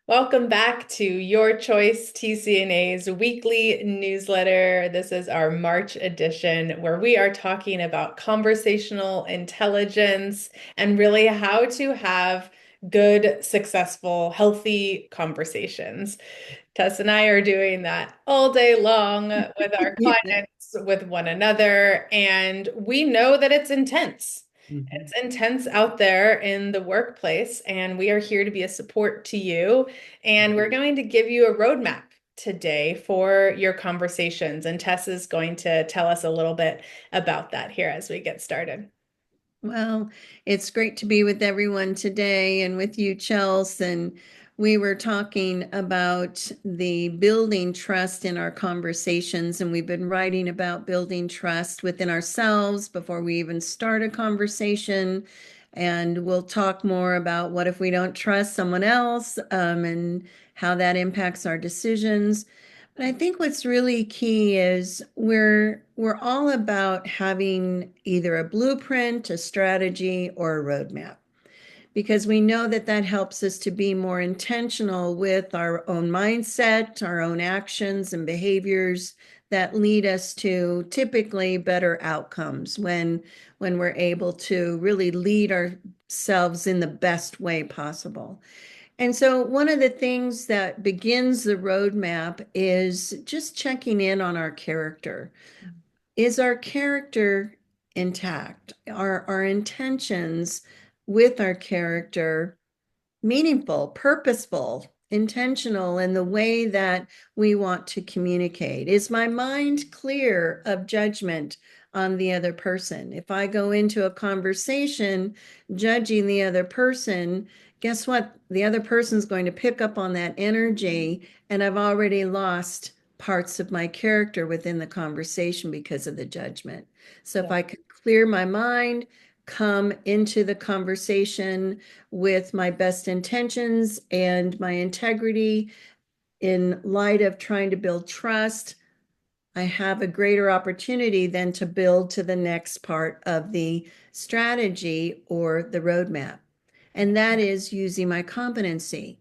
Welcome back to Your Choice TC&A's weekly newsletter. This is our March edition where we are talking about conversational intelligence and really how to have good, successful, healthy conversations. Tess and I are doing that all day long with our Yeah. clients, with one another, and we know that it's intense. Mhm. It's intense out there in the workplace, and we are here to be a support to you. And we're going to give you a roadmap today for your conversations. And Tess is going to tell us a little bit about that here as we get started. Well, it's great to be with everyone today and with you, Chels. And we were talking about the building trust in our conversations, and we've been writing about building trust within ourselves before we even start a conversation. And we'll talk more about what if we don't trust someone else, and how that impacts our decisions. But I think what's really key is we're all about having either a blueprint, a strategy, or a roadmap because we know that that helps us to be more intentional with our own mindset, our own actions and behaviors that lead us to typically better outcomes when we're able to really lead ourselves in the best way possible. And so, one of the things that begins the roadmap is just checking in on our character. Is our character intact? Are our intentions with our character meaningful, purposeful, intentional in the way that we want to communicate? Is my mind clear of judgment on the other person? If I go into a conversation judging the other person, guess what? The other person's going to pick up on that energy, and I've already lost parts of my character within the conversation because of the judgment. So if Yeah. I could clear my mind, come into the conversation with my best intentions and my integrity in light of trying to build trust, I have a greater opportunity then to build to the next part of the strategy or the roadmap. And that is using my competency.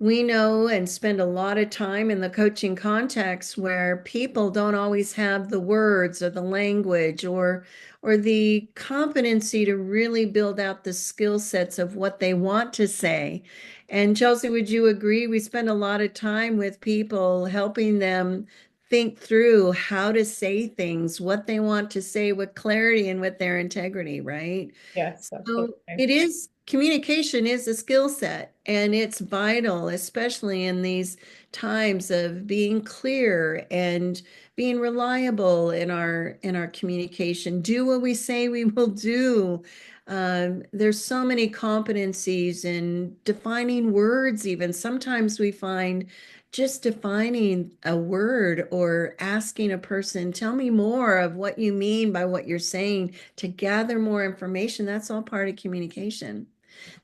We know and spend a lot of time in the coaching context where people don't always have the words or the language or the competency to really build out the skill sets of what they want to say. And Chelsea, would you agree? We spend a lot of time with people helping them think through how to say things, what they want to say with clarity and with their integrity, right? Yes, So absolutely. it is communication is a skill set and it's vital, especially in these times of being clear and being reliable in our communication. Do what we say we will do. There's so many competencies in defining words, even sometimes we find just defining a word or asking a person, tell me more of what you mean by what you're saying to gather more information. That's all part of communication.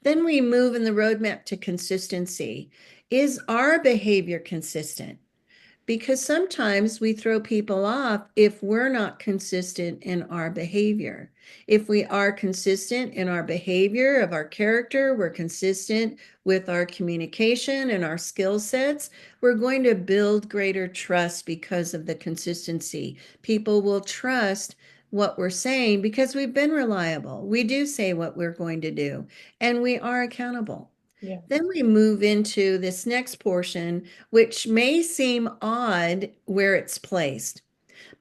Then we move in the roadmap to consistency. Is our behavior consistent? Because sometimes we throw people off if we're not consistent in our behavior. If we are consistent in our behavior of our character, we're consistent with our communication and our skill sets, we're going to build greater trust because of the consistency. People will trust what we're saying because we've been reliable. We do say what we're going to do, and we are accountable. Yeah. Then we move into this next portion, which may seem odd where it's placed,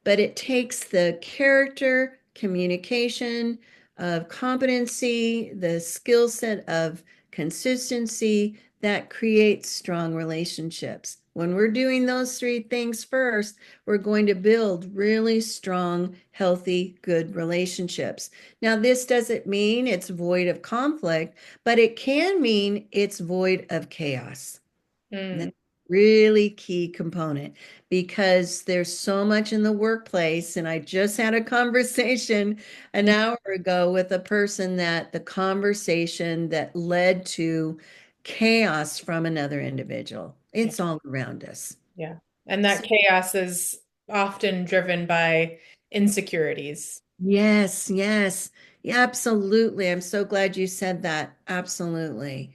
but it takes the character, communication, of competency, the skill set of consistency that creates strong relationships. When we're doing those three things first, we're going to build really strong, healthy, good relationships. Now, this doesn't mean it's void of conflict, but it can mean it's void of chaos. And Mm. that's a really key component because there's so much in the workplace. And I just had a conversation an hour ago with a person that the conversation that led to chaos from another individual. Yeah. It's all around us. Yeah. And that So, chaos is often driven by insecurities. yes. Yeah, absolutely. I'm so glad you said that. Absolutely.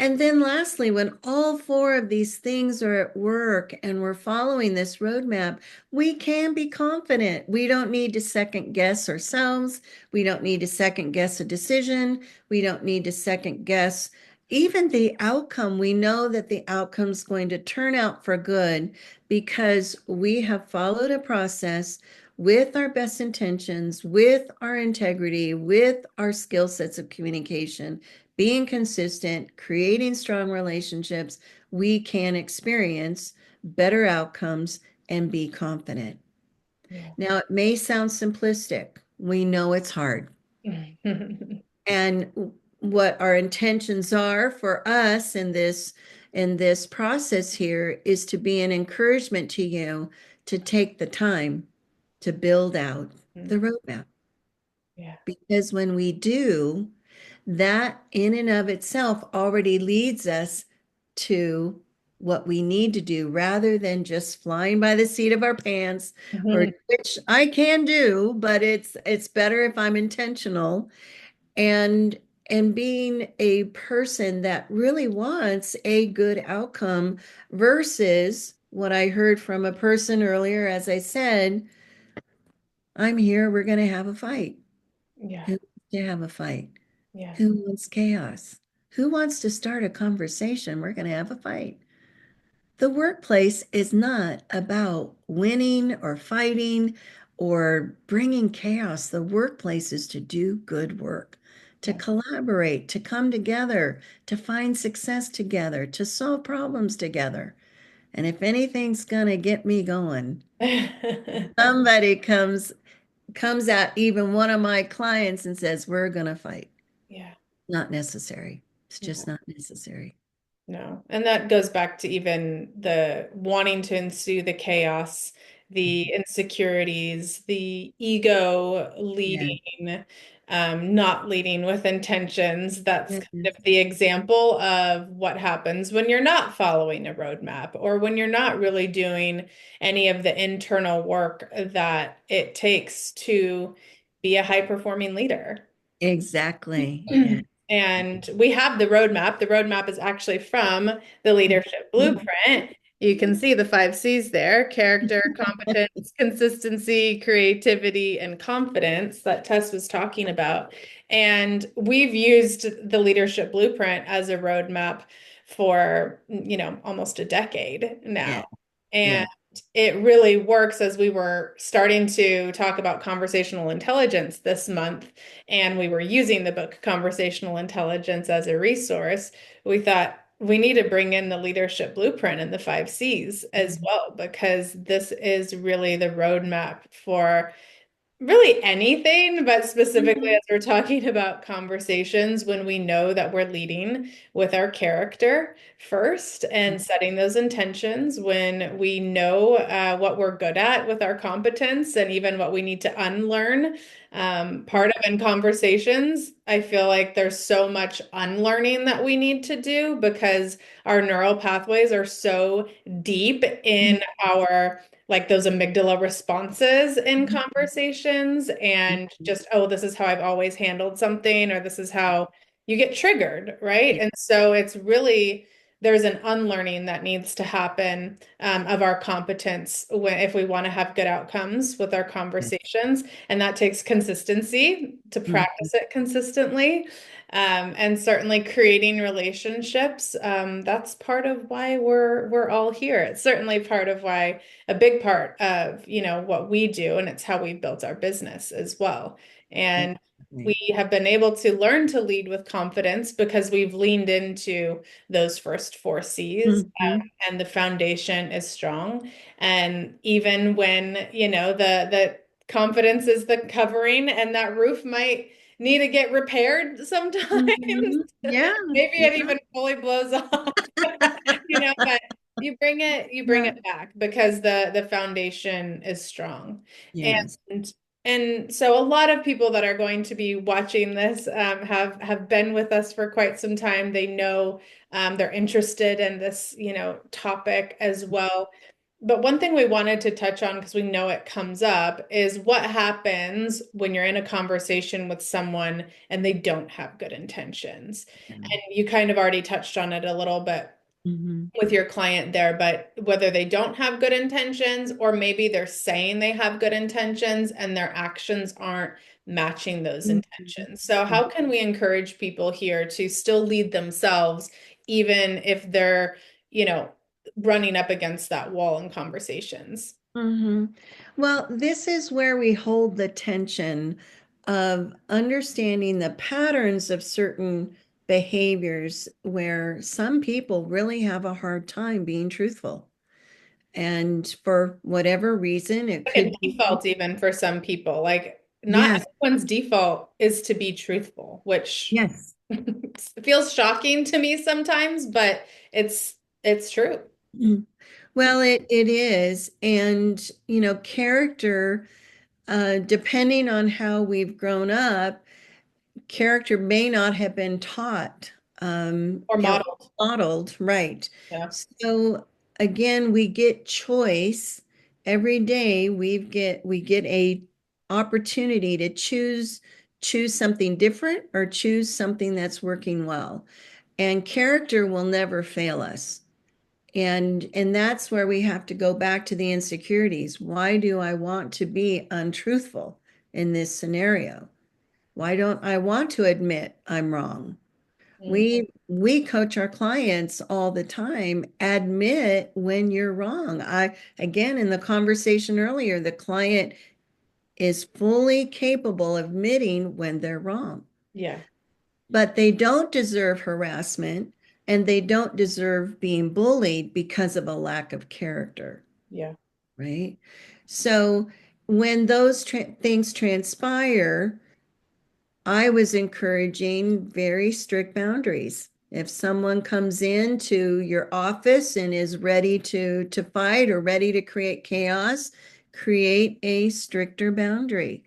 And then lastly, when all four of these things are at work and we're following this roadmap, we can be confident. We don't need to second guess ourselves. We don't need to second guess a decision. We don't need to second guess even the outcome. We know that the outcome's going to turn out for good because we have followed a process with our best intentions, with our integrity, with our skill sets of communication, being consistent, creating strong relationships, we can experience better outcomes and be confident. Yeah. Now, it may sound simplistic. We know it's hard. And what our intentions are for us in this process here is to be an encouragement to you to take the time to build out the roadmap. Yeah. Because when we do, that in and of itself already leads us to what we need to do rather than just flying by the seat of our pants, or which I can do, but it's better if I'm intentional and being a person that really wants a good outcome versus what I heard from a person earlier, as I said, I'm here, we're going to have a fight. Yeah. Who wants to have a fight? Yeah. Who wants chaos? Who wants to start a conversation? We're going to have a fight. The workplace is not about winning or fighting or bringing chaos. The workplace is to do good work, to Yeah. collaborate, to come together, to find success together, to solve problems together. And if anything's going to get me going, somebody comes at even one of my clients and says, "We're going to fight." Yeah. Not necessary. It's just No. not necessary. No. And that goes back to even the wanting to ensue the chaos, the insecurities, the ego Yeah. leading, not leading with intentions. That's Yeah. kind of the example of what happens when you're not following a roadmap or when you're not really doing any of the internal work that it takes to be a high performing leader. Exactly. Yeah. And we have the roadmap. The roadmap is actually from the leadership blueprint. You can see the five C's there: character, competence, consistency, creativity, and confidence that Tess was talking about. And we've used the leadership blueprint as a roadmap for, almost a decade Yeah. now. And Yeah. it really works as we were starting to talk about conversational intelligence this month and we were using the book Conversational Intelligence as a resource, we thought we need to bring in the leadership blueprint and the five C's as Mhm. well, because this is really the roadmap for really anything, but specifically Mhm. as we're talking about conversations, when we know that we're leading with our character first and setting those intentions, when we know what we're good at with our competence and even what we need to unlearn. Part of in conversations, I feel like there's so much unlearning that we need to do because our neural pathways are so deep in our like those amygdala responses in conversations and just, oh, this is how I've always handled something, or this is how you get triggered, right? Yeah. And so it's really, there's an unlearning that needs to happen of our competence if we want to have good outcomes with our conversations. And that takes consistency to Mhm. practice it consistently. And certainly creating relationships. That's part of why we're all here. It's certainly part of why a big part of, what we do, and it's how we've built our business as well. And we Exactly. have been able to learn to lead with confidence because we've leaned into those first four C's, Mhm. and the foundation is strong. And even when, the confidence is the covering and that roof might need to get repaired sometimes. Mhm. Yeah. Maybe it Yeah. even fully blows off, but you bring it Yeah. back because the foundation is strong. Yes. And so a lot of people that are going to be watching this have been with us for quite some time. They know they're interested in this, topic as well. But one thing we wanted to touch on, because we know it comes up, is what happens when you're in a conversation with someone and they don't have good intentions. And you kind of already touched on it a little bit Mhm. with your client there, but whether they don't have good intentions or maybe they're saying they have good intentions and their actions aren't matching those Mhm. intentions. So, how can we encourage people here to still lead themselves, even if they're, you know, running up against that wall in conversations? Mhm. Well, this is where we hold the tension of understanding the patterns of certain behaviors where some people really have a hard time being truthful. And for whatever reason, it Like a could be, default, even for some people, like not yes, everyone's default is to be truthful, which yes. feels shocking to me sometimes, but it's true. Mm. Well, it is. And, character, depending on how we've grown up, character may not have been taught Or or modeled. modeled, right? Yeah. So again, we get choice every day. We get a opportunity to choose something different or choose something that's working well. And character will never fail us. And that's where we have to go back to the insecurities. Why do I want to be untruthful in this scenario? Why don't I want to admit I'm wrong? Mm, We coach our clients all the time. Admit when you're wrong. I again in the conversation earlier, the client is fully capable of admitting when they're wrong. yeah. But they don't deserve harassment and they don't deserve being bullied because of a lack of character, Yeah. right? So when those things transpire, I was encouraging very strict boundaries. If someone comes into your office and is ready to fight or ready to create chaos, create a stricter boundary.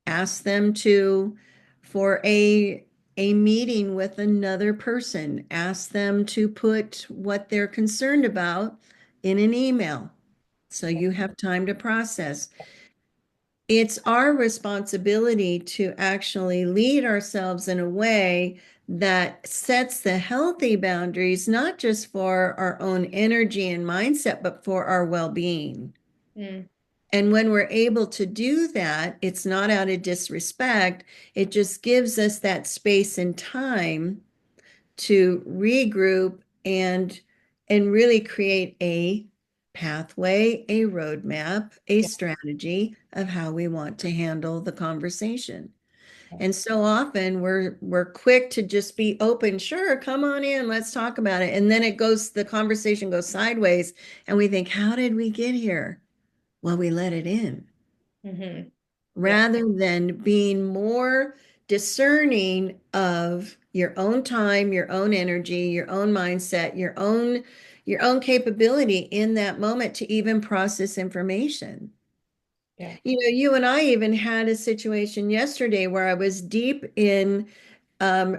Ask them to for a meeting with another person. Ask them to put what they're concerned about in an email so you have time to process. It's our responsibility to actually lead ourselves in a way that sets the healthy boundaries, not just for our own energy and mindset, but for our well-being. Mm, And when we're able to do that, it's not out of disrespect. It just gives us that space and time to regroup and really create a pathway, a roadmap, a yeah. strategy of how we want to handle the conversation. And so often we're quick to just be open, sure, come on in, let's talk about it. And then the conversation goes sideways and we think, how did we get here? Well, we let it in Hmm. Yeah. rather than being more discerning of your own time, your own energy, your own mindset, your own capability in that moment to even process information. Yeah. You and I even had a situation yesterday where I was deep in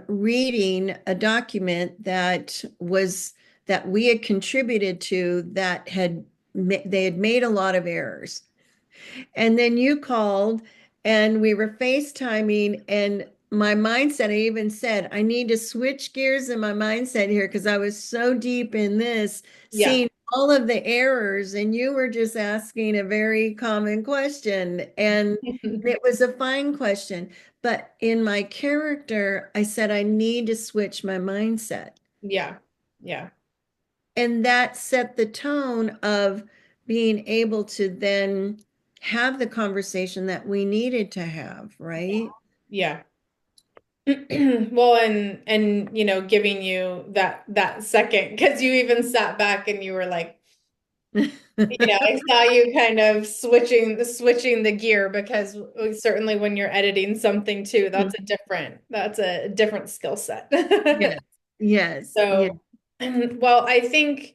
reading a document that we had contributed to that they had made a lot of errors. And then you called and we were FaceTiming and my mindset, I even said, I need to switch gears in my mindset here because I was so deep in this, Yeah. seeing all of the errors, and you were just asking a very common question. And it was a fine question. But in my character, I said, I need to switch my mindset. Yeah. Yeah. And that set the tone of being able to then have the conversation that we needed to have, right? Yeah. Well, and giving you that second because you even sat back and you were like, I saw you kind of switching the gear because certainly when you're editing something too, that's a different skill set. Yes, yes, yeah. So, well, I think.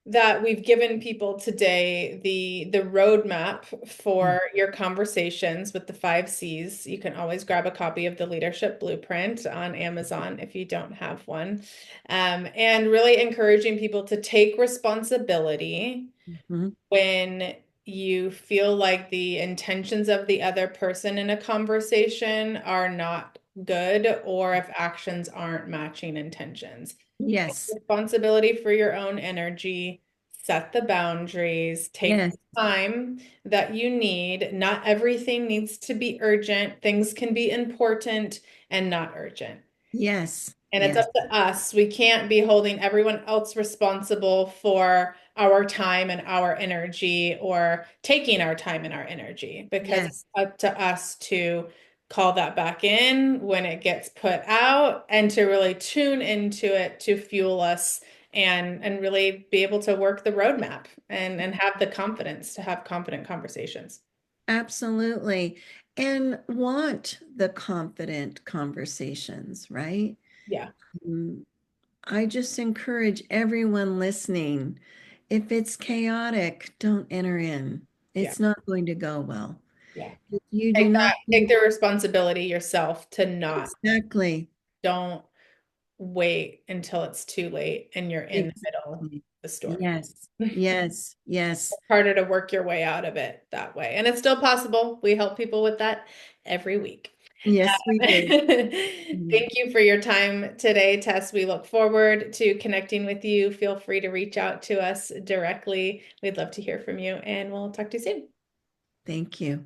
that we've given people today the roadmap for your conversations with the 5 C's. You can always grab a copy of the Leadership Blueprint on Amazon if you don't have one. And really encouraging people to take responsibility Mhm. when you feel like the intentions of the other person in a conversation are not good, or if actions aren't matching intentions. Yes, Responsibility for your own energy, set the boundaries, take yes, the time that you need. Not everything needs to be urgent. Things can be important and not urgent. yes, And it's yes, up to us. We can't be holding everyone else responsible for our time and our energy, or taking our time and our energy, because it's yes. up to us to call that back in when it gets put out, and to really tune into it to fuel us, and really be able to work the roadmap, and have the confidence to have confident conversations. Absolutely. And want the confident conversations, right? Yeah, Mm, I just encourage everyone listening, if it's chaotic, don't enter in. yeah, It's not going to go well. yeah. If you do Take not that, take the responsibility yourself to not, exactly, don't wait until it's too late and you're in the middle of exactly. the storm. Yes, yes, yes, Harder to work your way out of it that way. And it's still possible. We help people with that every week. yes, we do. Mhm. Thank you for your time today, Tess. We look forward to connecting with you. Feel free to reach out to us directly. We'd love to hear from you, and we'll talk to you soon. Thank you.